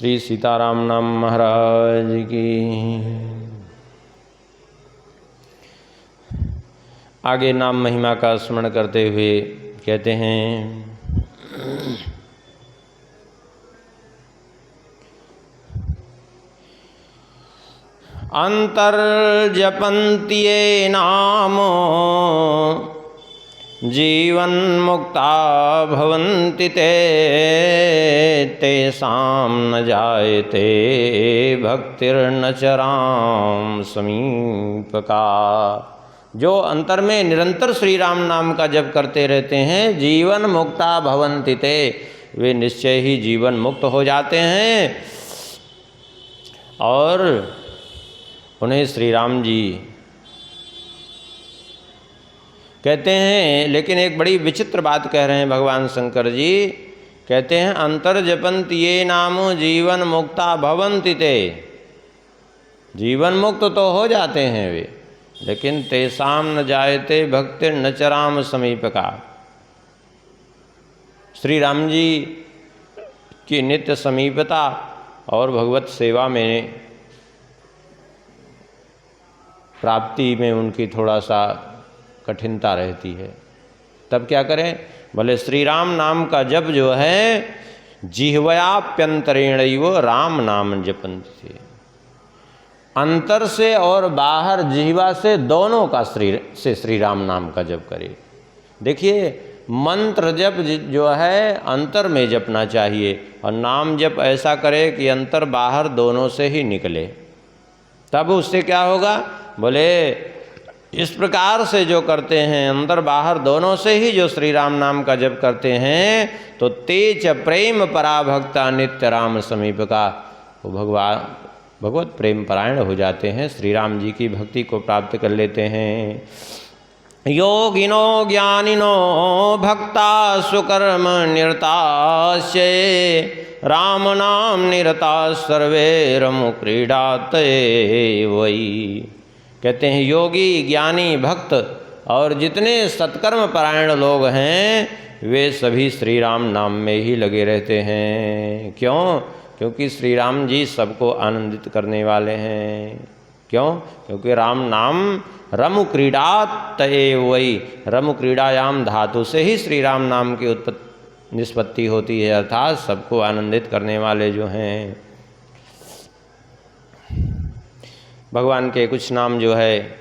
श्री सीताराम नाम महाराज की। आगे नाम महिमा का स्मरण करते हुए कहते हैं, अंतर्जपन्ति ये नामो जीवन मुक्ता भवन्ति ते तेषां न जायते भक्तिर्न चराम समीपका। जो अंतर में निरंतर श्री राम नाम का जप करते रहते हैं, जीवन मुक्ता भवन्ति ते, वे निश्चय ही जीवन मुक्त हो जाते हैं और उन्हें श्री राम जी कहते हैं। लेकिन एक बड़ी विचित्र बात कह रहे हैं भगवान शंकर जी, कहते हैं अंतर जपंत ये नामो जीवन मुक्ता भवन्ति ते, जीवन मुक्त तो हो जाते हैं वे, लेकिन तेषाम न जायते भक्तिर न चराम समीपका। श्री राम जी की नित्य समीपता और भगवत सेवा में प्राप्ति में उनकी थोड़ा सा कठिनता रहती है। तब क्या करें? बोले श्री राम नाम का जप जो है जिह्वयाप्यंतरेणैव राम नाम जपन्ति, अंतर से और बाहर जिह्वा से दोनों का श्री राम नाम का जप करे। देखिए मंत्र जप जो है अंतर में जपना चाहिए और नाम जप ऐसा करे कि अंतर बाहर दोनों से ही निकले, तब उससे क्या होगा? बोले इस प्रकार से जो करते हैं अंदर बाहर दोनों से ही जो श्री राम नाम का जप करते हैं तो तेज प्रेम पराभक्ता नित्य राम समीपका, वो भगवत प्रेम परायण हो जाते हैं, श्री राम जी की भक्ति को प्राप्त कर लेते हैं। योगिनो ज्ञानिनो भक्ता सुकर्म निरतास्ये राम नाम निरता सर्वे रमु क्रीडात वही। कहते हैं योगी ज्ञानी भक्त और जितने सत्कर्म परायण लोग हैं वे सभी श्री राम नाम में ही लगे रहते हैं। क्यों? क्योंकि श्री राम जी सबको आनंदित करने वाले हैं। क्यों? क्योंकि राम नाम रमु क्रीडात वही, रमु क्रीड़ायाम धातु से ही श्री राम नाम की निष्पत्ति होती है, अर्थात सबको आनंदित करने वाले जो हैं। भगवान के कुछ नाम जो है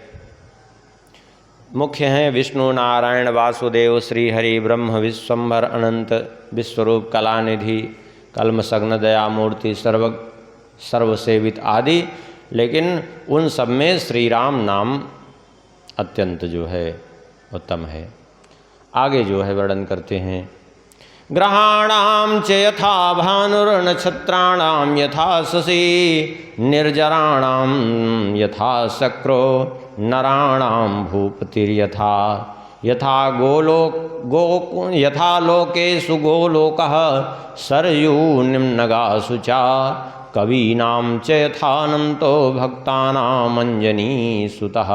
मुख्य हैं, विष्णु नारायण वासुदेव श्री हरि ब्रह्म विश्वम्भर अनंत विश्वरूप कलानिधि कल्मसग्न दयामूर्ति सर्वसेवित आदि। लेकिन उन सब में श्री राम नाम अत्यंत जो है उत्तम है। आगे जो है वर्णन करते हैं, ग्रहाणाम च यथा भानुर्नक्षत्राणाम यथा शशि निर्जराणाम यथा शक्रो नराणाम भूपतिर्यथा यथा यथा लोकेषु गोलोकः सरयू निम्नगासु च कवीनां च यथानंतो भक्तानां अंजनी सुतः।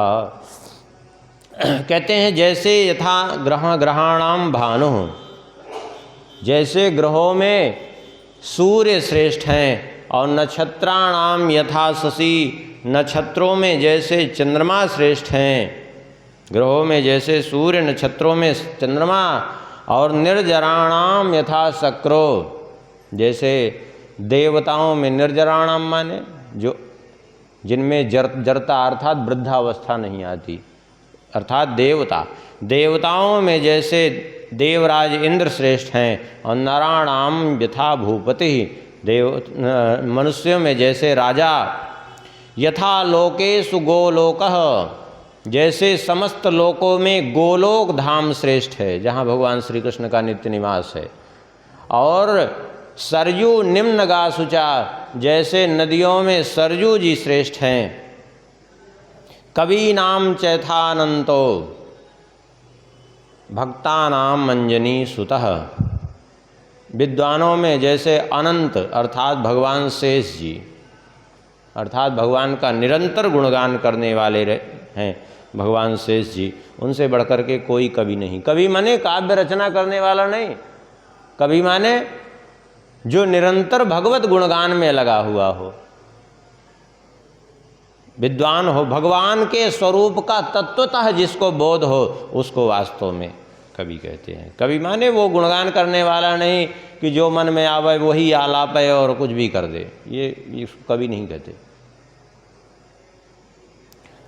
कहते हैं जैसे यथा ग्रहाणाम भानु, जैसे ग्रहों में सूर्य श्रेष्ठ हैं और नक्षत्राणाम यथा शशि, नक्षत्रों में जैसे चंद्रमा श्रेष्ठ हैं, ग्रहों में जैसे सूर्य नक्षत्रों में चंद्रमा, और निर्जराणाम यथा शक्रो, जैसे देवताओं में निर्जराणाम माने जो जिनमें जरता अर्थात वृद्धावस्था नहीं आती, अर्थात देवताओं में जैसे देवराज इंद्र श्रेष्ठ हैं और नराणाम यथा भूपति, मनुष्यों में जैसे राजा, यथा लोकेषु गोलोकः, जैसे समस्त लोकों में गोलोक धाम श्रेष्ठ है जहाँ भगवान श्री कृष्ण का नित्य निवास है, और सरयू निम्नगासुचा, जैसे नदियों में सरयू जी श्रेष्ठ हैं, कवीनाम चैथानंतो भक्तानाम अंजनी सुतः, विद्वानों में जैसे अनंत अर्थात भगवान शेष जी, अर्थात भगवान का निरंतर गुणगान करने वाले हैं भगवान शेष जी, उनसे बढ़कर के कोई कवि नहीं। कवि माने काव्य रचना करने वाला नहीं, कवि माने जो निरंतर भगवत गुणगान में लगा हुआ हो, विद्वान हो, भगवान के स्वरूप का तत्वतः जिसको बोध हो, उसको वास्तव में कवि कहते हैं। कवि माने वो गुणगान करने वाला नहीं कि जो मन में आवे वही आलाप है और कुछ भी कर दे, ये कवि नहीं कहते।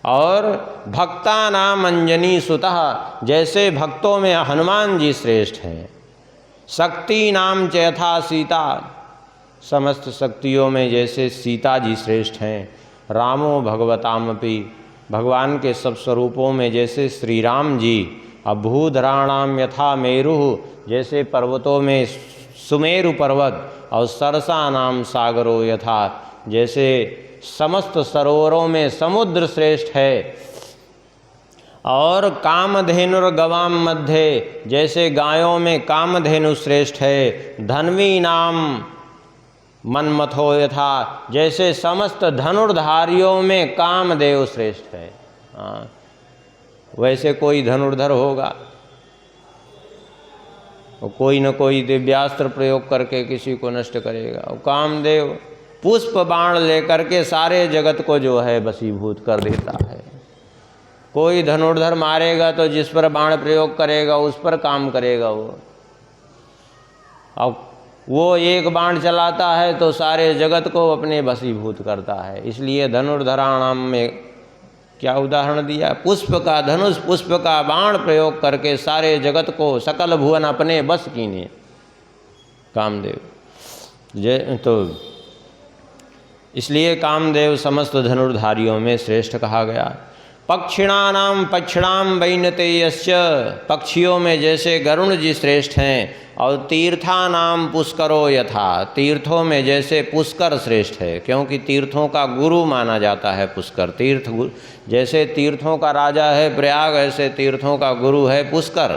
और भक्ता नाम अंजनी सुतः, जैसे भक्तों में हनुमान जी श्रेष्ठ हैं। शक्ति नाम च यथा सीता, समस्त शक्तियों में जैसे सीता जी श्रेष्ठ हैं। रामो भगवतामपि, भगवान के सब स्वरूपों में जैसे श्री राम जी। अभूधराणाम यथा मेरु, जैसे पर्वतों में सुमेरु पर्वत। और सरसा नाम सागरो यथा, जैसे समस्त सरोवरों में समुद्र श्रेष्ठ है। और कामधेनुर गवाम मध्य, जैसे गायों में कामधेनु श्रेष्ठ है। धन्वी नाम मन्मथो यथा, जैसे समस्त धनुर्धारियों में कामदेव श्रेष्ठ है। वैसे कोई धनुर्धर होगा, वो कोई न कोई दिव्यास्त्र प्रयोग करके किसी को नष्ट करेगा। और कामदेव पुष्प बाण लेकर के सारे जगत को जो है वशीभूत कर देता है। कोई धनुर्धर मारेगा तो जिस पर बाण प्रयोग करेगा उस पर काम करेगा वो। अब वो एक बाण चलाता है तो सारे जगत को अपने वशीभूत करता है। इसलिए धनुर्धराणाम में क्या उदाहरण दिया, पुष्प का धनुष, पुष्प का बाण प्रयोग करके सारे जगत को सकल भुवन अपने बस कीने कामदेव। तो इसलिए कामदेव समस्त धनुर्धारियों में श्रेष्ठ कहा गया। पक्षिणानाम पक्षिणाम वैनतेयस्य, पक्षियों में जैसे गरुण जी श्रेष्ठ हैं। और तीर्थानाम पुष्करो यथा, तीर्थों में जैसे पुष्कर श्रेष्ठ है, क्योंकि तीर्थों का गुरु माना जाता है पुष्कर। तीर्थ जैसे तीर्थों का राजा है प्रयाग, ऐसे तीर्थों का गुरु है पुष्कर।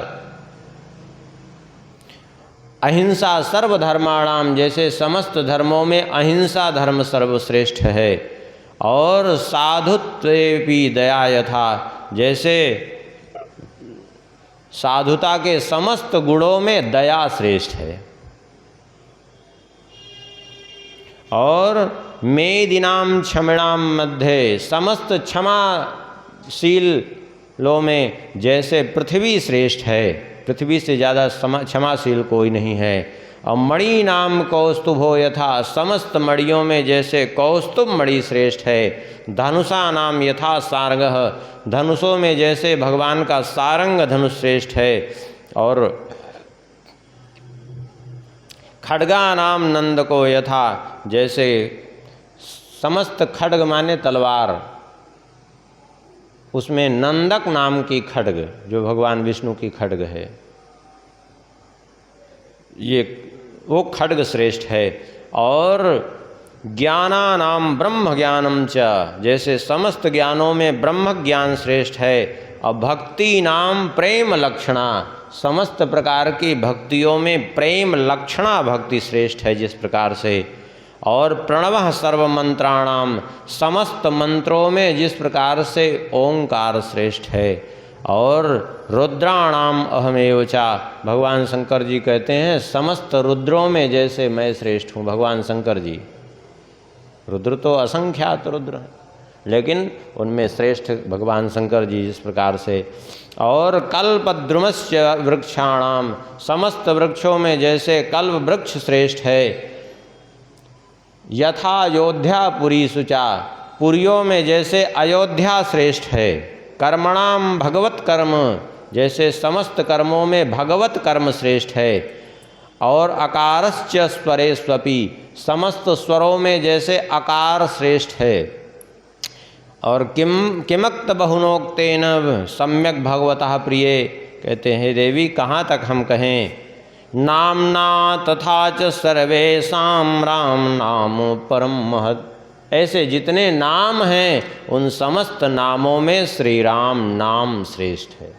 अहिंसा सर्वधर्माणाम, जैसे समस्त धर्मों में अहिंसा धर्म सर्वश्रेष्ठ है। और साधुत्वेपि दया यथा, जैसे साधुता के समस्त गुणों में दया श्रेष्ठ है। और मेदिनाम क्षमणाम मध्य, समस्त क्षमाशीलों में जैसे पृथ्वी श्रेष्ठ है। पृथ्वी से ज़्यादा क्षमाशील कोई नहीं है। और मणि नाम कौस्तुभो यथा, समस्त मणियों में जैसे कौस्तुभ मणि श्रेष्ठ है। धनुषा नाम यथा सारंगः, धनुषों में जैसे भगवान का सारंग धनुष श्रेष्ठ है। और खड्गा नाम नंद को यथा, जैसे समस्त खड्ग माने तलवार, उसमें नंदक नाम की खड्ग जो भगवान विष्णु की खड्ग है, ये वो खड्ग श्रेष्ठ है। और ज्ञाना नाम ब्रह्म ज्ञानम च, जैसे समस्त ज्ञानों में ब्रह्म ज्ञान श्रेष्ठ है। और भक्ति नाम प्रेम लक्षणा, समस्त प्रकार की भक्तियों में प्रेम लक्षणा भक्ति श्रेष्ठ है जिस प्रकार से। और प्रणवः सर्व मंत्राणाम, समस्त मंत्रों में जिस प्रकार से ओंकार श्रेष्ठ है। और रुद्राणाम अहमेव चा, भगवान शंकर जी कहते हैं समस्त रुद्रों में जैसे मैं श्रेष्ठ हूँ। भगवान शंकर जी, रुद्र तो असंख्यात रुद्र हैं, लेकिन उनमें श्रेष्ठ भगवान शंकर जी जिस प्रकार से। और कल्पद्रुमस्य वृक्षाणाम, समस्त वृक्षों में जैसे कल्प वृक्ष श्रेष्ठ है। यथा अयोध्या पुरी सुचा, पुरियों में जैसे अयोध्या श्रेष्ठ है। कर्मणाम भगवत कर्म, जैसे समस्त कर्मों में भगवत कर्म श्रेष्ठ है। और अकारश्च स्वरे स्वपि, समस्त स्वरों में जैसे अकार श्रेष्ठ है। और किमक्त बहुनोक्तेन सम्यक भगवतः प्रिय, कहते हैं देवी कहाँ तक हम कहें। नामना तथा च सर्वेषां राम नाम परम महत्, ऐसे जितने नाम हैं उन समस्त नामों में श्री राम नाम श्रेष्ठ है।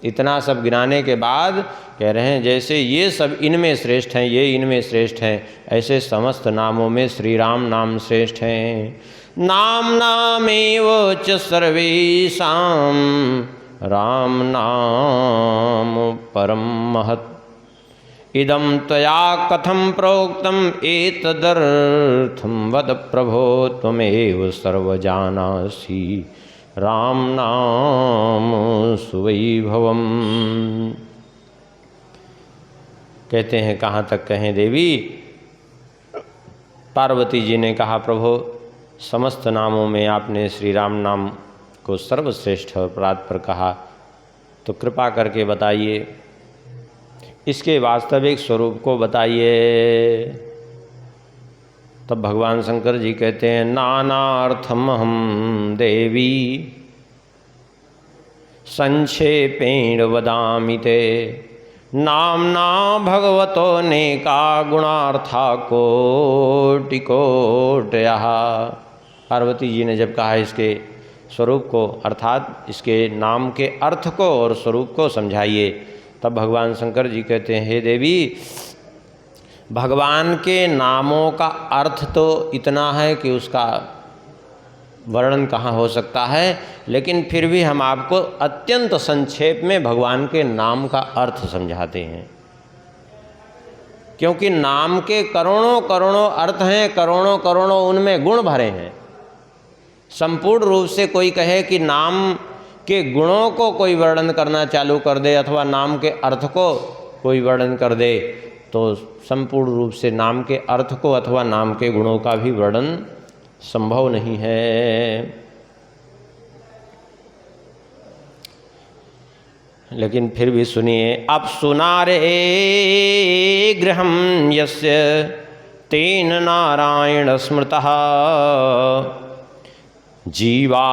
इतना सब गिनाने के बाद कह रहे हैं जैसे ये सब इनमें श्रेष्ठ हैं, ये इनमें श्रेष्ठ हैं, ऐसे समस्त नामों में श्री राम नाम श्रेष्ठ हैं। नाम नामेव च सर्वेषां राम नाम परम महत्, इदं त्वया कथं प्रोक्तम् एतदर्थं वद प्रभो त्वमेव सर्वजानासि राम नाम सुवैभवम्। कहते हैं कहाँ तक कहें देवी। पार्वती जी ने कहा प्रभु समस्त नामों में आपने श्री राम नाम को सर्वश्रेष्ठ और परात्पर कहा, तो कृपा करके बताइए इसके वास्तविक स्वरूप को बताइए। तब भगवान शंकर जी कहते हैं नानार्थम हम देवी संक्षेपेण वदामि ते नामना भगवतो नेका गुणार्था कोटिकोटयः। पार्वती जी ने जब कहा इसके स्वरूप को अर्थात इसके नाम के अर्थ को और स्वरूप को समझाइए, तब भगवान शंकर जी कहते हैं हे देवी भगवान के नामों का अर्थ तो इतना है कि उसका वर्णन कहाँ हो सकता है, लेकिन फिर भी हम आपको अत्यंत संक्षेप में भगवान के नाम का अर्थ समझाते हैं, क्योंकि नाम के करोड़ों करोड़ों अर्थ हैं, करोड़ों करोड़ों उनमें गुण भरे हैं। संपूर्ण रूप से कोई कहे कि नाम के गुणों को कोई वर्णन करना चालू कर दे अथवा नाम के अर्थ को कोई वर्णन कर दे, तो संपूर्ण रूप से नाम के अर्थ को अथवा नाम के गुणों का भी वर्णन संभव नहीं है। लेकिन फिर भी सुनिए। अब सुनारे गृहं यस्य तेन नारायण स्मृतः जीवा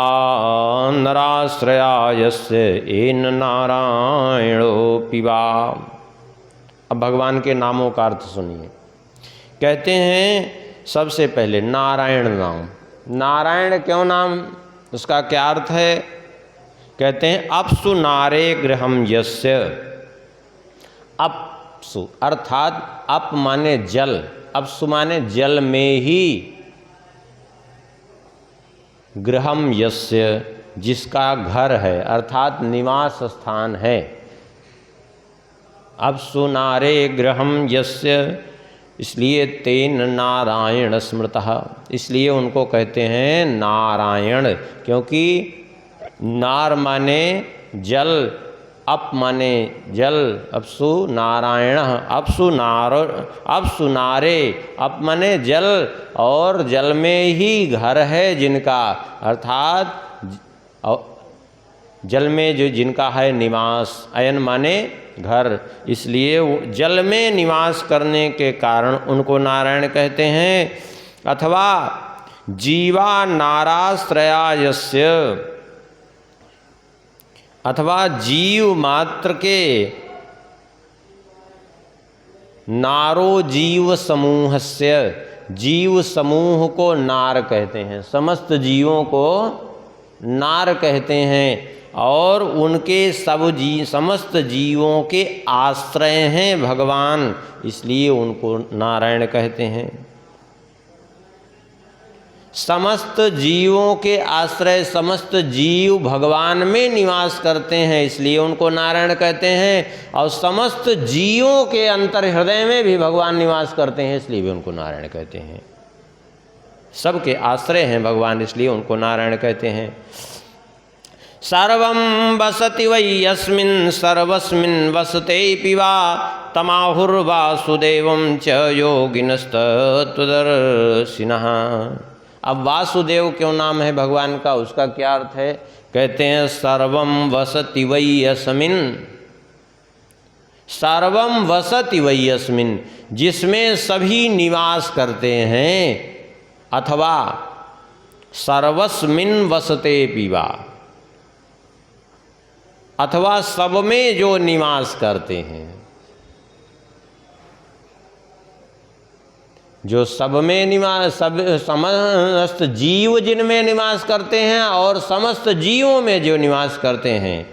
नराश्रया यस्य एन नारायणोऽपि वा। अब भगवान के नामों का अर्थ सुनिए। कहते हैं सबसे पहले नारायण नाम। नारायण क्यों नाम, उसका क्या अर्थ है? कहते हैं अपसु नारे गृहम यस्य। अपसु अर्थात अप माने जल, अपसु माने जल में ही, गृहम यस्य जिसका घर है अर्थात निवास स्थान है। अपसु नारे गृहम यस्य, इसलिए तेन नारायण स्मृतः, इसलिए उनको कहते हैं नारायण, क्योंकि नार माने जल, अप माने जल, अपसु नारायण, अपसु नारे, अप माने जल और जल में ही घर है जिनका, अर्थात जल में जो जिनका है निवास, अयन माने घर, इसलिए जल में निवास करने के कारण उनको नारायण कहते हैं। अथवा जीवा नाराश्रया यस्य, अथवा जीव मात्र के नारो जीव समूहस्य, जीव समूह को नार कहते हैं, समस्त जीवों को नार कहते हैं और उनके समस्त जीवों के आश्रय हैं भगवान, इसलिए उनको नारायण कहते हैं। समस्त जीवों के आश्रय, समस्त जीव भगवान में निवास करते हैं, इसलिए उनको नारायण कहते हैं। और समस्त जीवों के अंतर हृदय में भी भगवान निवास करते हैं, इसलिए भी उनको नारायण कहते हैं। सबके आश्रय हैं भगवान, इसलिए उनको नारायण कहते हैं। सर्वं वसति वै यस्मिन् सर्वस्मिन् वसतेऽपि वा तमाहुर्वासुदेवं च योगिनस्तत्त्वदर्शिनः। अब वासुदेव क्यों नाम है भगवान का, उसका क्या अर्थ है? कहते हैं सर्वं वसति वै यस्मिन्, सर्वं वसति वै यस्मिन्, जिसमें सभी निवास करते हैं, अथवा सर्वस्मिन् वसतेऽपि वा, अथवा सब में जो निवास करते हैं, जो सब में निवास, सब समस्त जीव जिनमें निवास करते हैं और समस्त जीवों में जो निवास करते हैं।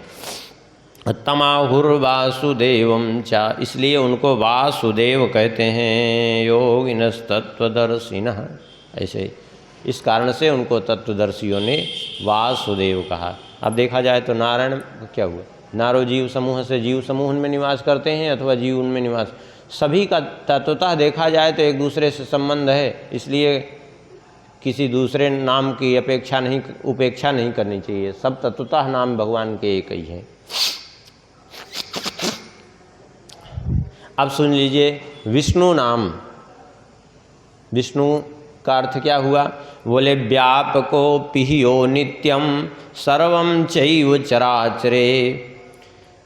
तमाहुर्वासुदेवं च, इसलिए उनको वासुदेव कहते हैं। योगिनस्तत्त्वदर्शिनः, ऐसे इस कारण से उनको तत्वदर्शियों ने वासुदेव कहा। अब देखा जाए तो नारायण क्या हुआ, नारो जीव समूह से जीव समूह उनमें निवास करते हैं अथवा जीव उनमें निवास, सभी का तत्वतः देखा जाए तो एक दूसरे से संबंध है, इसलिए किसी दूसरे नाम की उपेक्षा नहीं करनी चाहिए। सब तत्वतः नाम भगवान के एक ही हैं। अब सुन लीजिए विष्णु नाम। विष्णु का अर्थ क्या हुआ? बोले व्यापको पिहियो नित्यम सर्वं चैव चराचरे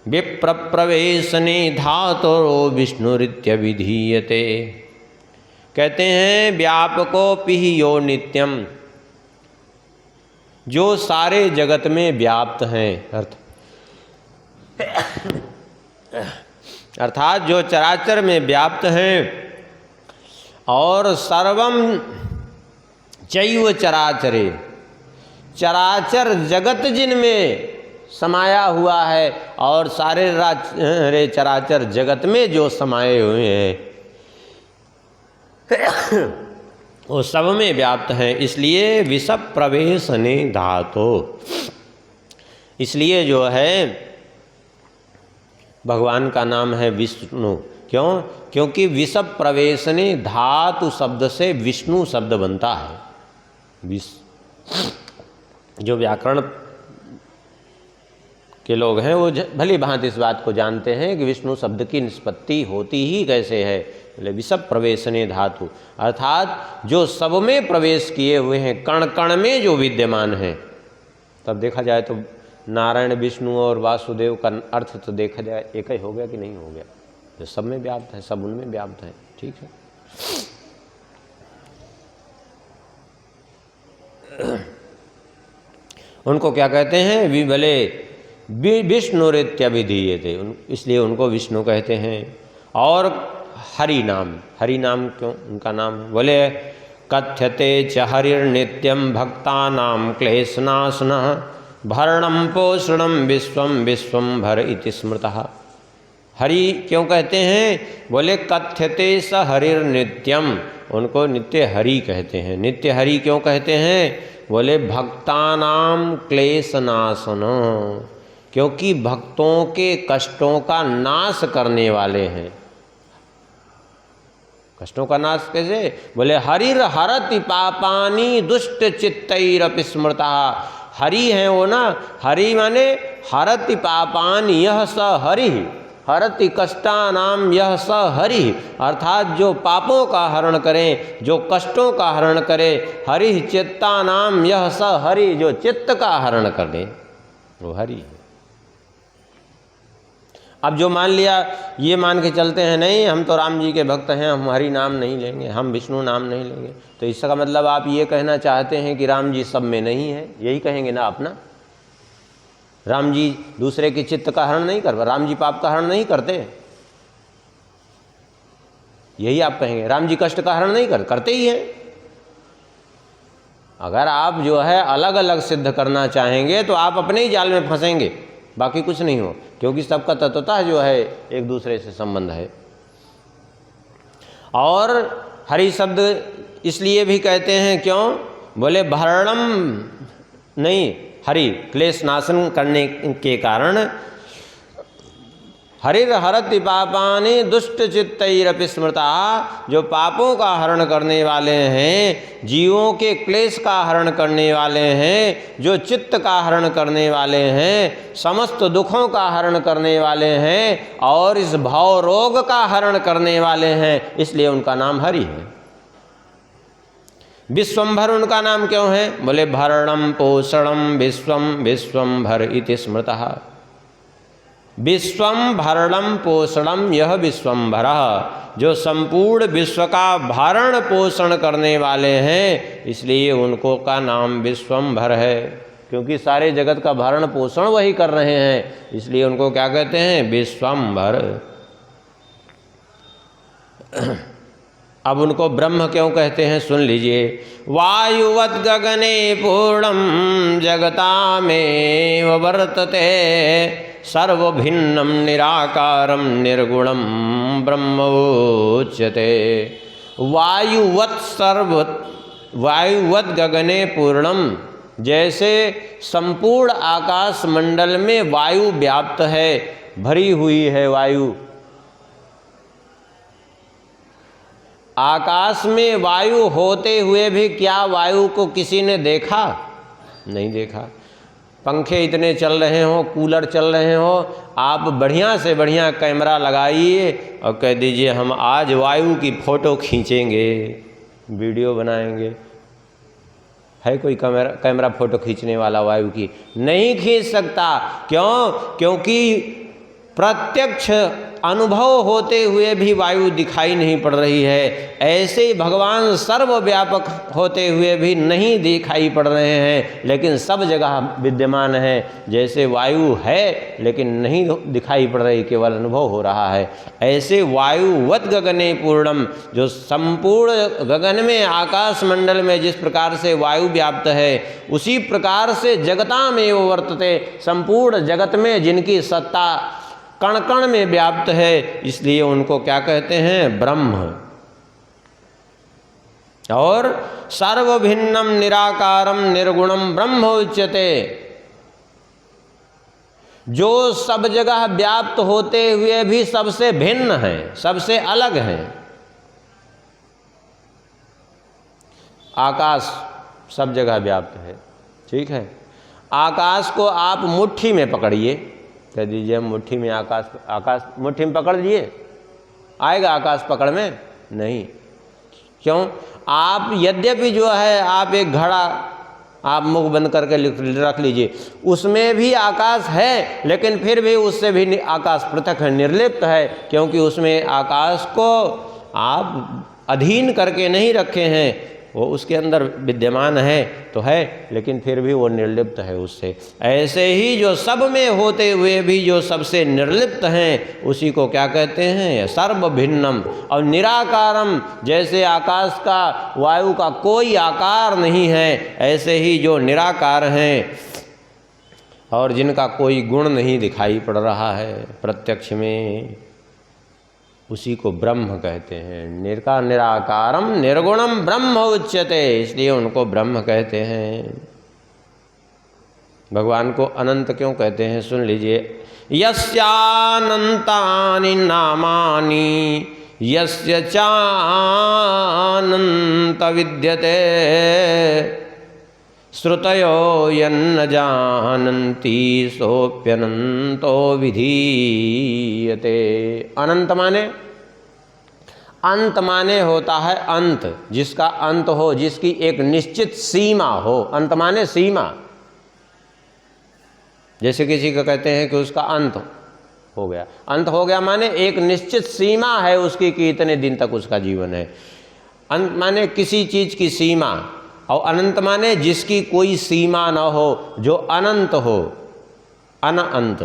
विप्रप्रवेशने धातुरो विष्णुरित्य विधीयते। कहते हैं व्यापको पिहियो नित्यम, जो सारे जगत में व्याप्त हैं, अर्थात जो चराचर में व्याप्त हैं, और सर्वम चैव चराचरे, चराचर जगत जिनमें समाया हुआ है और सारे चराचर जगत में जो समाये हुए हैं वो सब में व्याप्त हैं। इसलिए विषप प्रवेशने धातु, इसलिए जो है भगवान का नाम है विष्णु। क्यों? क्योंकि विषप प्रवेशने धातु शब्द से विष्णु शब्द बनता है। जो व्याकरण के लोग हैं वो भली भांति इस बात को जानते हैं कि विष्णु शब्द की निष्पत्ति होती ही कैसे है। बोले विषप प्रवेशने धातु, अर्थात जो सब में प्रवेश किए हुए हैं, कण कण में जो विद्यमान हैं। तब देखा जाए तो नारायण, विष्णु और वासुदेव का अर्थ तो देखा जाए एक ही हो गया कि नहीं हो गया? जो सब में व्याप्त है, सब उनमें व्याप्त है। ठीक है। उनको क्या कहते हैं? भले विष्णुरित्य विधीयते, इसलिए उनको विष्णु कहते हैं। और हरि नाम, हरि नाम क्यों उनका नाम? बोले कथ्यते च हरिर्नित्यं भक्तानां क्लेशनाशनः भरणं पोषणं विश्वं विश्वं भर इति स्मृतः। हरि क्यों कहते हैं? बोले कथ्यते स हरिर्नित्यम, उनको नित्य हरि कहते हैं। नित्य हरि क्यों कहते हैं? बोले भक्तानाम क्लेशनाशन, क्योंकि भक्तों के कष्टों का नाश करने वाले हैं। कष्टों का नाश कैसे? बोले हरिर हरति पापानि दुष्ट चित्तैरपि स्मृता। हरि है वो ना, हरि माने हरति पापानि यह स हरि, हरति कष्टानाम यह स हरि, अर्थात जो पापों का हरण करें, जो कष्टों का हरण करे। हरि चित्तानाम यह स हरि, जो चित्त का हरण कर दे वो हरि है। अब जो मान लिया, ये मान के चलते हैं नहीं हम तो राम जी के भक्त हैं, हम हरि नाम नहीं लेंगे, हम विष्णु नाम नहीं लेंगे, तो इसका मतलब आप ये कहना चाहते हैं कि राम जी सब में नहीं है, यही कहेंगे ना अपना? राम जी दूसरे के चित्त का हरण नहीं करते, राम जी पाप का हरण नहीं करते, यही आप कहेंगे। राम जी कष्ट का हरण नहीं करते ही हैं। अगर आप जो है अलग अलग सिद्ध करना चाहेंगे तो आप अपने ही जाल में फंसेंगे, बाकी कुछ नहीं हो, क्योंकि सबका तत्वतः जो है एक दूसरे से संबंध है। और हरि शब्द इसलिए भी कहते हैं, क्यों? बोले भरणम नहीं, हरि क्लेश नाशन करने के कारण। हरिर हरति पापानि दुष्ट चित्तैरपि स्मृता, जो पापों का हरण करने वाले हैं, जीवों के क्लेश का हरण करने वाले हैं, जो चित्त का हरण करने वाले हैं, समस्त दुखों का हरण करने वाले हैं और इस भव रोग का हरण करने वाले हैं, इसलिए उनका नाम हरि है। विश्वंभर उनका नाम क्यों है? बोले भरणम पोषणम विश्वम विश्वंभर इति स्मृतः। विश्वम भरणम पोषणम यह विश्वंभरः, जो संपूर्ण विश्व का भरण पोषण करने वाले हैं, इसलिए उनको का नाम विश्वंभर है, क्योंकि सारे जगत का भरण पोषण वही कर रहे हैं, इसलिए उनको क्या कहते हैं? विश्वंभर। अब उनको ब्रह्म क्यों कहते हैं? सुन लीजिए। वायुवत् गगने पूर्णम जगतामेव वर्तते सर्वभिन्नं निराकारं निर्गुणं ब्रह्मोच्यते। वायुवत् गगने पूर्णम, जैसे संपूर्ण आकाश मंडल में वायु व्याप्त है, भरी हुई है वायु, आकाश में वायु होते हुए भी क्या वायु को किसी ने देखा? नहीं देखा। पंखे इतने चल रहे हो, कूलर चल रहे हो, आप बढ़िया से बढ़िया कैमरा लगाइए और कह दीजिए हम आज वायु की फ़ोटो खींचेंगे, वीडियो बनाएंगे। है कोई कैमरा फ़ोटो खींचने वाला वायु की? नहीं खींच सकता। क्यों? क्योंकि प्रत्यक्ष अनुभव होते हुए भी वायु दिखाई नहीं पड़ रही है। ऐसे ही भगवान सर्वव्यापक होते हुए भी नहीं दिखाई पड़ रहे हैं, लेकिन सब जगह विद्यमान है। जैसे वायु है लेकिन नहीं दिखाई पड़ रही, केवल अनुभव हो रहा है, ऐसे वायुवत गगने पूर्णम, जो संपूर्ण गगन में आकाश मंडल में जिस प्रकार से वायु व्याप्त है, उसी प्रकार से जगतामेव वर्तते, संपूर्ण जगत में जिनकी सत्ता कण कण में व्याप्त है, इसलिए उनको क्या कहते हैं? ब्रह्म। और सर्वभिन्नम निराकारम निर्गुणम ब्रह्म उच्यते, जो सब जगह व्याप्त होते हुए भी सबसे भिन्न है, सबसे अलग है। आकाश सब जगह व्याप्त है, ठीक है। आकाश को आप मुट्ठी में पकड़िए, कह दीजिए हम मुट्ठी में आकाश मुट्ठी में पकड़ लिए, आएगा आकाश पकड़ में? नहीं। क्यों? आप यद्यपि जो है आप एक घड़ा आप मुख बंद करके रख लीजिए, उसमें भी आकाश है, लेकिन फिर भी उससे भी आकाश पृथक है, निर्लिप्त है, क्योंकि उसमें आकाश को आप अधीन करके नहीं रखे हैं, वो उसके अंदर विद्यमान है तो है, लेकिन फिर भी वो निर्लिप्त है उससे। ऐसे ही जो सब में होते हुए भी जो सबसे निर्लिप्त हैं, उसी को क्या कहते हैं? सर्वभिन्नम और निराकारम। जैसे आकाश का, वायु का कोई आकार नहीं है, ऐसे ही जो निराकार हैं और जिनका कोई गुण नहीं दिखाई पड़ रहा है प्रत्यक्ष में, उसी को ब्रह्म कहते हैं। निराकारम निर्गुणम ब्रह्म उच्यते, इसलिए उनको ब्रह्म कहते हैं। भगवान को अनंत क्यों कहते हैं? सुन लीजिए। यस्यानंतानि नामानि यस्य चानंत विद्यते श्रुतयो यन्न जानन्ति सोप्यनंतो विधीयते। अनंत माने, अंत माने होता है अंत, जिसका अंत हो, जिसकी एक निश्चित सीमा हो। अंत माने सीमा। जैसे किसी को कहते हैं कि उसका अंत हो गया। अंत हो गया माने एक निश्चित सीमा है उसकी कि इतने दिन तक उसका जीवन है। अंत माने किसी चीज की सीमा, और अनंत माने जिसकी कोई सीमा न हो, जो अनंत हो। अनंत,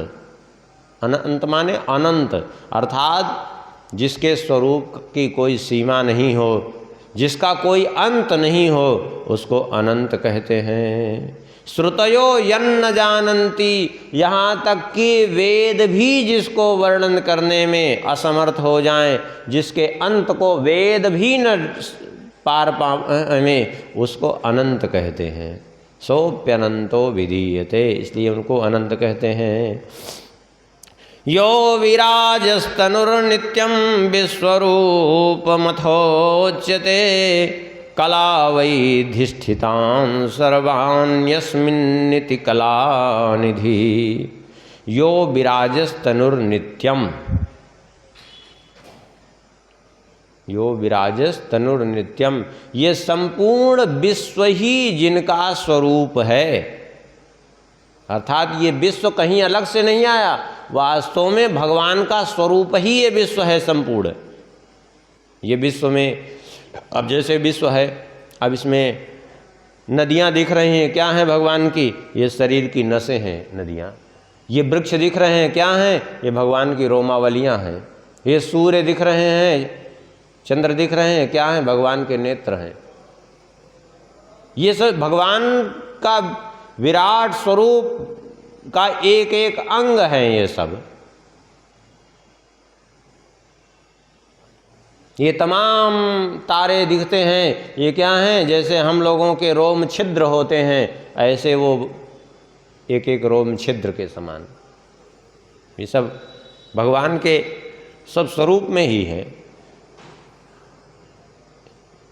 अनंत माने अनंत, अर्थात जिसके स्वरूप की कोई सीमा नहीं हो, जिसका कोई अंत नहीं हो, उसको अनंत कहते हैं। श्रुतयो यन्न जानन्ति, यहाँ तक कि वेद भी जिसको वर्णन करने में असमर्थ हो जाएं, जिसके अंत को वेद भी न पार में, उसको अनंत कहते हैं। सोप्यनंतो विधीयते, इसलिए उनको अनंत कहते हैं। यो विराजस्तनुर्नित्यं विश्वरूपमथोच्यते कला वैधिष्ठितान् सर्वान् यस्मिन्निति कलानिधि। यो विराजस्तनुर्नित्यम, यो विराजस्तनुर्नित्यम, ये संपूर्ण विश्व ही जिनका स्वरूप है। अर्थात ये विश्व कहीं अलग से नहीं आया, वास्तव में भगवान का स्वरूप ही ये विश्व है संपूर्ण। ये विश्व में, अब जैसे विश्व है, अब इसमें नदियाँ दिख रही हैं, क्या हैं भगवान की? ये शरीर की नसें हैं नदियाँ। ये वृक्ष दिख रहे हैं, क्या हैं? ये भगवान की रोमावलियाँ हैं। ये सूर्य दिख रहे हैं, चंद्र दिख रहे हैं, क्या हैं? भगवान के नेत्र हैं। ये सब भगवान का विराट स्वरूप का एक एक अंग है। ये सब, ये तमाम तारे दिखते हैं, ये क्या हैं? जैसे हम लोगों के रोम छिद्र होते हैं, ऐसे वो एक एक रोम छिद्र के समान। ये सब भगवान के सब स्वरूप में ही है।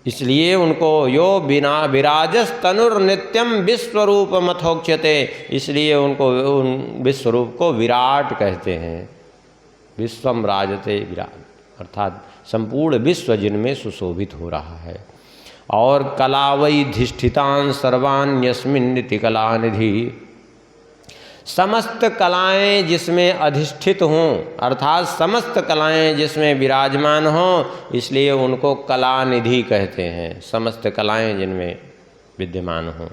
इसलिए उनको यो बिना विराजस तनुर नित्यम विश्वरूप मथोक्षते, इसलिए उनको उन विश्वरूप को विराट कहते हैं। विश्वम राजते विराट, अर्थात संपूर्ण विश्व जिनमें सुशोभित हो रहा है। और कला वै धिष्ठितान सर्वान् यस्मिन् निति कलानिधि, समस्त कलाएं जिसमें अधिष्ठित हों, अर्थात समस्त कलाएं जिसमें विराजमान हों, इसलिए उनको कलानिधि कहते हैं। समस्त कलाएं जिनमें विद्यमान हों,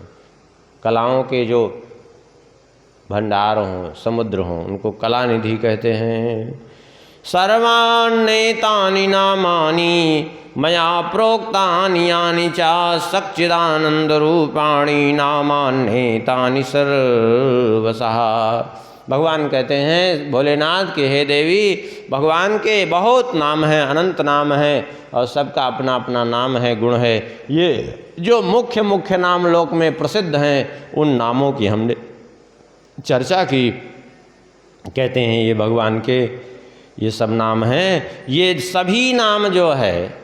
कलाओं के जो भंडार हों, समुद्र हों, उनको कलानिधि कहते हैं। सर्वाण्येतानि नामानि मया प्रोक्तानि यानि च सच्चिदानंद रूपाणि नामान्येतानि सर्वशः। भगवान कहते हैं भोलेनाथ कि हे देवी, भगवान के बहुत नाम हैं, अनंत नाम हैं, और सबका अपना अपना नाम है, गुण है। ये जो मुख्य मुख्य नाम लोक में प्रसिद्ध हैं, उन नामों की हमने चर्चा की। कहते हैं ये भगवान के ये सब नाम हैं। ये सभी नाम जो है,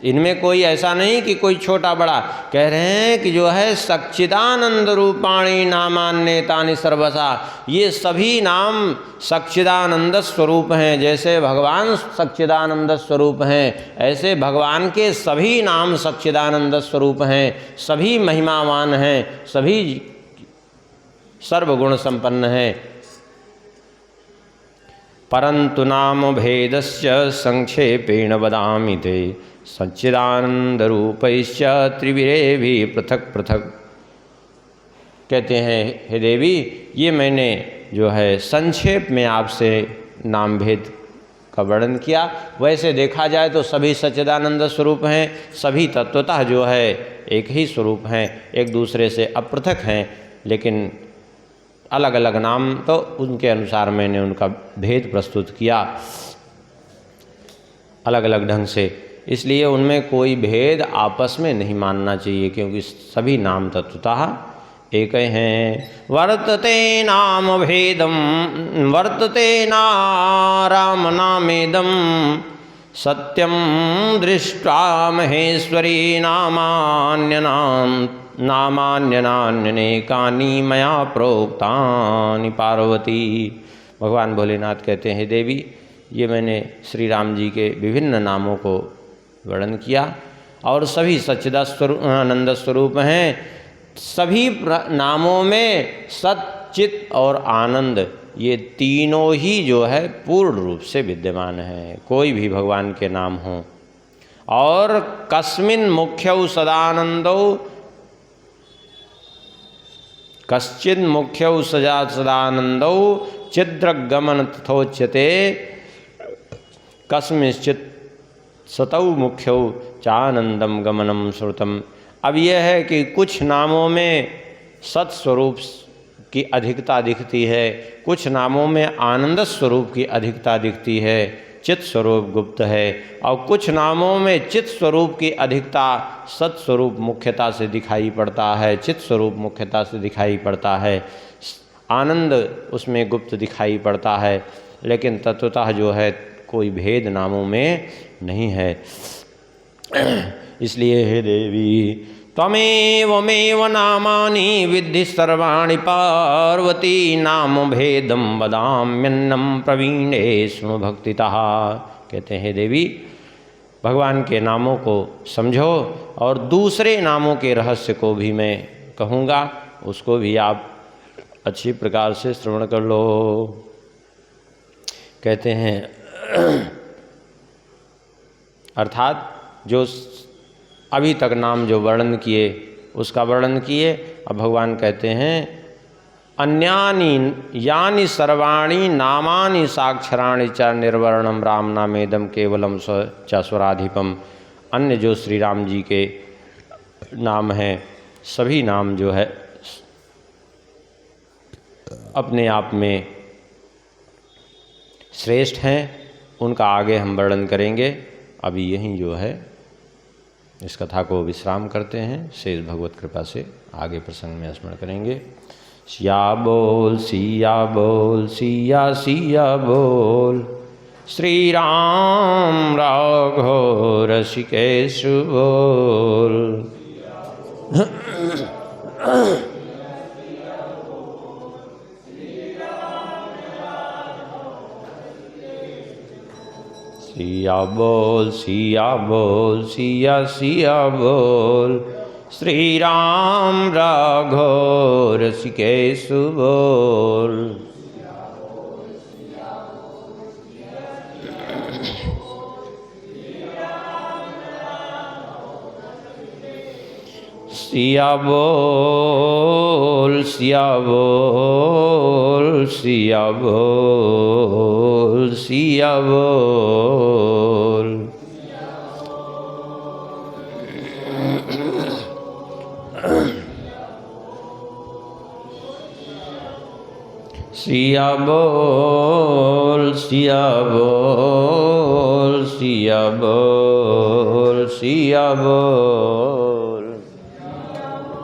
इनमें कोई ऐसा नहीं कि कोई छोटा बड़ा। कह रहे हैं कि जो है सच्चिदानंद रूपाणि नामान्येतानि सर्वशः, ये सभी नाम सच्चिदानंद स्वरूप हैं। जैसे भगवान सच्चिदानंद स्वरूप हैं, ऐसे भगवान के सभी नाम सच्चिदानंद स्वरूप हैं, सभी महिमावान हैं, सभी सर्वगुण संपन्न हैं। परंतु नाम भेदस्य संक्षेपेण वदामि ते सच्चिदानंद रूपैश्च त्रिविरेभि पृथक पृथक। कहते हैं हे देवी, ये मैंने जो है संक्षेप में आपसे नाम भेद का वर्णन किया। वैसे देखा जाए तो सभी सच्चिदानंद स्वरूप हैं, सभी तत्वतः जो है एक ही स्वरूप हैं, एक दूसरे से अपृथक हैं, लेकिन अलग अलग नाम तो उनके अनुसार मैंने उनका भेद प्रस्तुत किया अलग अलग ढंग से। इसलिए उनमें कोई भेद आपस में नहीं मानना चाहिए, क्योंकि सभी नाम तत्वतः एक हैं। वर्तते नाम भेदम वर्तते नाम नामेदम सत्यम दृष्ट्वा महेश्वरी नामान्यनेकानि मया प्रोक्तानि पार्वती। भगवान भोलेनाथ कहते हैं देवी, ये मैंने श्री राम जी के विभिन्न नामों को वर्णन किया, और सभी सच्चिदानंद स्वरूप हैं। सभी नामों में सच्चित और आनंद, ये तीनों ही जो है पूर्ण रूप से विद्यमान है, कोई भी भगवान के नाम हो। और कस्मिन् मुख्यौ सदानंदौ कश्चिन् मुख्यौ सदानंदौ चिद्रगमन तथोच्यते कस्मिंश्चित् सतौ मुख्यौ चानंदम गमनम श्रुतम। अब यह है कि कुछ नामों में सत्स्वरूप की अधिकता दिखती है, कुछ नामों में आनंद स्वरूप की अधिकता दिखती है, चित स्वरूप गुप्त है, और कुछ नामों में चित स्वरूप की अधिकता सत्स्वरूप मुख्यता से दिखाई पड़ता है, चित स्वरूप मुख्यता से दिखाई पड़ता है, आनंद उसमें गुप्त दिखाई पड़ता है। लेकिन तत्वतः जो है कोई भेद नामों में नहीं है। इसलिए हे देवी, त्वमेवमेव नामानि विद्धि सर्वाणि पार्वती, नाम भेदम वदाम्यन्नम प्रवीणे शृणु भक्तितः। कहते हैं देवी, भगवान के नामों को समझो, और दूसरे नामों के रहस्य को भी मैं कहूँगा, उसको भी आप अच्छी प्रकार से श्रवण कर लो। कहते हैं अर्थात जो अभी तक नाम जो वर्णन किए उसका वर्णन किए। अब भगवान कहते हैं अन्यानि यानि सर्वाणि नामानि साक्षराणि च निर्वर्णम राम नामेदम केवलम च स्वराधिपम। अन्य जो श्री राम जी के नाम हैं, सभी नाम जो है अपने आप में श्रेष्ठ हैं, उनका आगे हम वर्णन करेंगे। अभी यहीं जो है इस कथा को विश्राम करते हैं, शेष भगवत कृपा से आगे प्रसंग में स्मरण करेंगे। सिया बोल सिया बोल सिया सिया बोल, श्री राम राघव ऋषिकेश बोल। सिया बोल सिया बोल सिया सिया बोल। श्री राम राघव ऋषिकेश बोल। सिया बोल सिया बोल सिया बोल सिया बोल। सिया बोल सिया बोल सिया बोल सिया बोल।